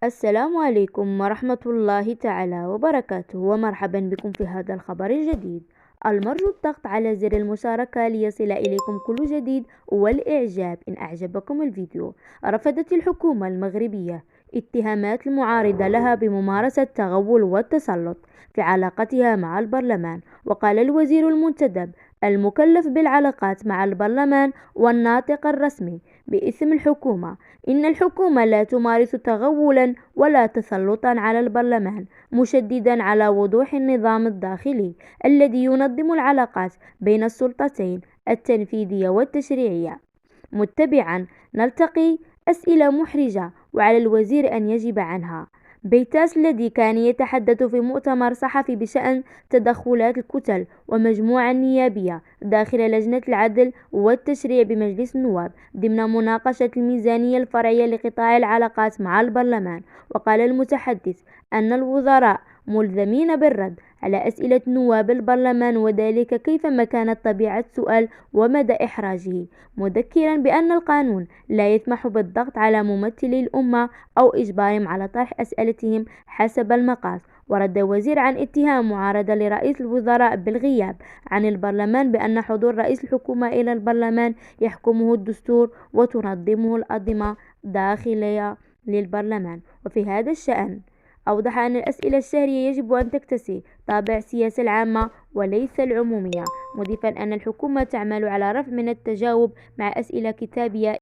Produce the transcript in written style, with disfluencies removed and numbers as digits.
السلام عليكم ورحمة الله تعالى وبركاته، ومرحبا بكم في هذا الخبر الجديد. المرجو الضغط على زر المشاركة ليصل إليكم كل جديد والإعجاب إن أعجبكم الفيديو. رفضت الحكومة المغربية اتهامات المعارضة لها بممارسة التغول والتسلط في علاقتها مع البرلمان. وقال الوزير المنتدب المكلف بالعلاقات مع البرلمان والناطق الرسمي باسم الحكومة إن الحكومة لا تمارس تغولا ولا تسلطا على البرلمان، مشددا على وضوح النظام الداخلي الذي ينظم العلاقات بين السلطتين التنفيذية والتشريعية. متبعا نلتقي أسئلة محرجة وعلى الوزير أن يجيب عنها. بيتاس الذي كان يتحدث في مؤتمر صحفي بشأن تدخلات الكتل والمجموعة النيابية داخل لجنة العدل والتشريع بمجلس النواب ضمن مناقشة الميزانية الفرعية لقطاع العلاقات مع البرلمان. وقال المتحدث أن الوزراء ملزمين بالرد على أسئلة نواب البرلمان، وذلك كيفما كانت طبيعة السؤال ومدى إحراجه، مذكرا بأن القانون لا يسمح بالضغط على ممثلي الأمة أو إجبارهم على طرح أسئلتهم حسب المقاس. ورد الوزير عن اتهام معارضة لرئيس الوزراء بالغياب عن البرلمان بأن حضور رئيس الحكومة إلى البرلمان يحكمه الدستور وتنظمه الأنظمة الداخلية للبرلمان. وفي هذا الشأن أوضح أن الأسئلة الشهرية يجب أن تكتسي طابع السياسة العامة وليس العمومية، مضيفا أن الحكومة تعمل على رفع من التجاوب مع أسئلة كتابية